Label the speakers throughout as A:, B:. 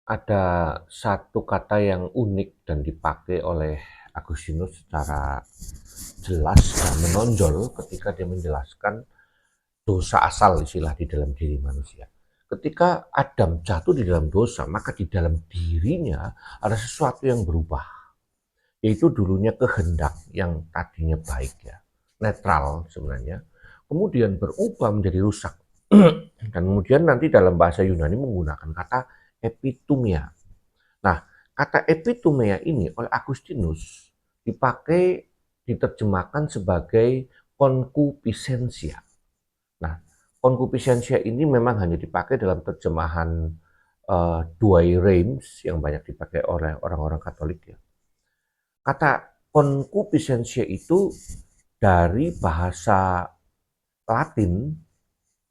A: Ada satu kata yang unik dan dipakai oleh Agustinus secara jelas dan menonjol ketika dia menjelaskan dosa asal istilah di dalam diri manusia. Ketika Adam jatuh di dalam dosa, maka di dalam dirinya ada sesuatu yang berubah. Yaitu dulunya kehendak yang tadinya baik ya, netral sebenarnya, kemudian berubah menjadi rusak. Dan kemudian nanti dalam bahasa Yunani menggunakan kata epitumia. Nah, kata epitumia ini oleh Agustinus dipakai diterjemahkan sebagai concupiscencia. Nah, concupiscencia ini memang hanya dipakai dalam terjemahan Douay Rheims yang banyak dipakai oleh orang-orang Katolik ya. Kata concupiscencia itu dari bahasa Latin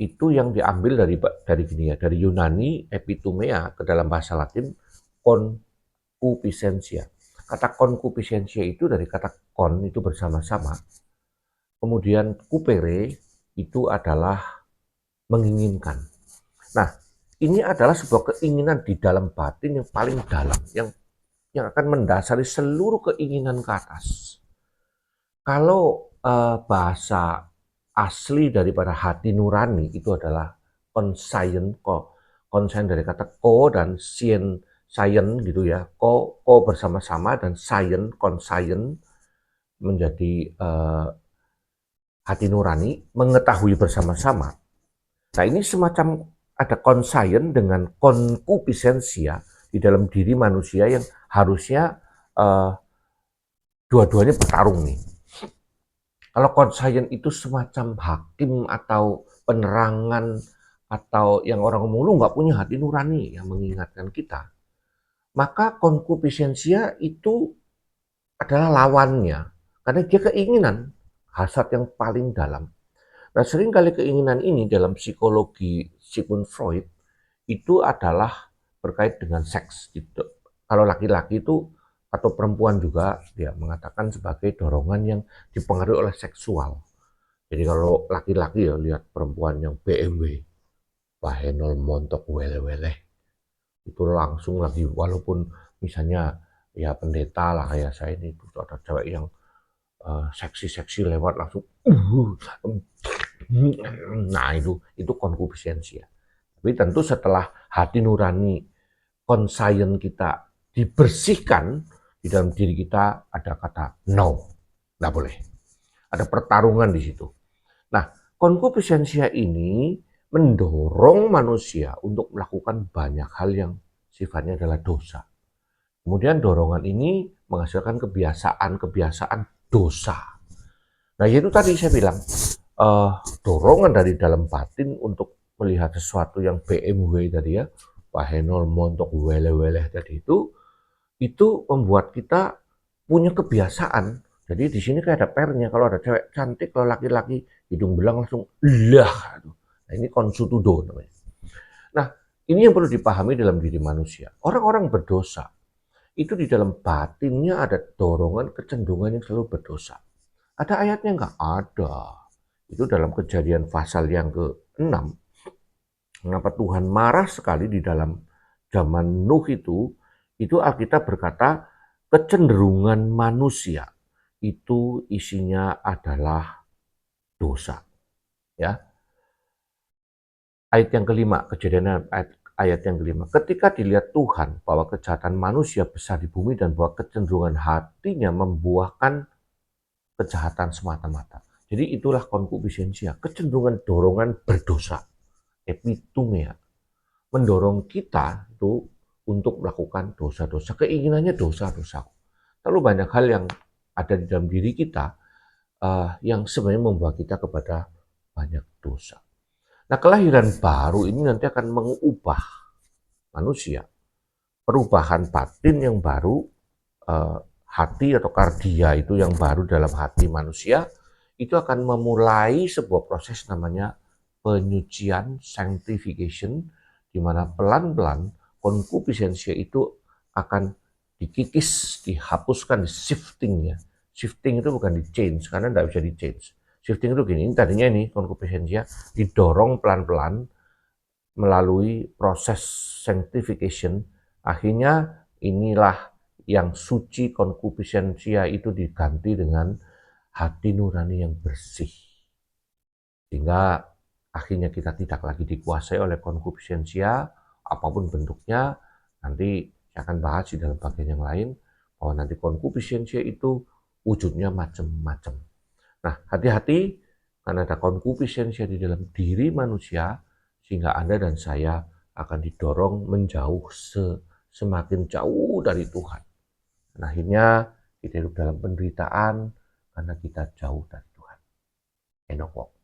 A: itu yang diambil dari gini ya, dari Yunani epitumea ke dalam bahasa Latin concupiscencia. Kata concupiscencia itu dari kata con itu bersama-sama, kemudian cupere itu adalah menginginkan. Nah, ini adalah sebuah keinginan di dalam batin yang paling dalam, yang akan mendasari seluruh keinginan ke atas. Kalau bahasa asli daripada hati nurani itu adalah conscient, conscient dari kata ko dan sien, science gitu ya, ko bersama-sama dan science, conscient menjadi hati nurani, mengetahui bersama-sama. Nah ini semacam ada conscient dengan concupiscencia di dalam diri manusia yang harusnya dua-duanya bertarung nih. Kalau conscient itu semacam hakim atau penerangan atau yang orang ngomong lu nggak punya hati nurani yang mengingatkan kita, maka concupiscencia itu adalah lawannya karena dia keinginan hasrat yang paling dalam. Nah seringkali keinginan ini dalam psikologi Sigmund Freud itu adalah berkait dengan seks. Gitu. Kalau laki-laki itu atau perempuan juga dia mengatakan sebagai dorongan yang dipengaruhi oleh seksual. Jadi kalau laki-laki ya lihat perempuan yang BMW, bahenol montok wele-wele, itu langsung lagi walaupun misalnya ya pendeta lah kayak saya ini itu ada cewek yang seksi-seksi lewat langsung nah itu concupiscencia. Tapi tentu setelah hati nurani conscience kita dibersihkan di dalam diri kita ada kata no, nggak boleh. Ada pertarungan di situ. Nah, concupiscencia ini mendorong manusia untuk melakukan banyak hal yang sifatnya adalah dosa. Kemudian dorongan ini menghasilkan kebiasaan dosa. Nah, itu tadi saya bilang, dorongan dari dalam batin untuk melihat sesuatu yang BMW tadi ya, pahenol montok wele-wele tadi itu membuat kita punya kebiasaan. Jadi di sini kayak ada pernya, kalau ada cewek cantik, kalau laki-laki hidung belang langsung lah. Nah, ini konsutudo namanya. Nah, ini yang perlu dipahami dalam diri manusia. Orang-orang berdosa itu di dalam batinnya ada dorongan kecenderungan yang selalu berdosa. Ada ayatnya nggak? Ada. Itu dalam Kejadian pasal yang ke-6. Mengapa Tuhan marah sekali di dalam zaman Nuh itu Alkitab berkata kecenderungan manusia itu isinya adalah dosa. Ya, ayat yang kelima, Kejadian ayat yang kelima. Ketika dilihat Tuhan bahwa kejahatan manusia besar di bumi dan bahwa kecenderungan hatinya membuahkan kejahatan semata-mata. Jadi itulah concupiscencia, kecenderungan dorongan berdosa, epitumia, mendorong kita itu untuk melakukan dosa-dosa, keinginannya dosa-dosa. Terlalu banyak hal yang ada di dalam diri kita yang sebenarnya membawa kita kepada banyak dosa. Nah, kelahiran baru ini nanti akan mengubah manusia. Perubahan batin yang baru, hati atau kardia itu yang baru dalam hati manusia, itu akan memulai sebuah proses namanya penyucian, sanctification, di mana pelan-pelan concupiscencia itu akan dikikis, dihapuskan, di shifting ya. Shifting itu bukan di change, karena tidak bisa di change. Shifting itu gini, tadinya ini concupiscencia didorong pelan-pelan melalui proses sanctification Akhirnya inilah yang suci konkupishensia itu diganti dengan hati nurani yang bersih. Sehingga akhirnya kita tidak lagi dikuasai oleh konkupishensia, apapun bentuknya. Nanti saya akan bahas di dalam bagian yang lain, bahwa nanti konkupishensia itu wujudnya macam-macam. Nah, hati-hati karena ada konkupishensia di dalam diri manusia, sehingga Anda dan saya akan didorong menjauh semakin jauh dari Tuhan. Dan akhirnya kita hidup dalam penderitaan karena kita jauh dari Tuhan. Enoch Walk.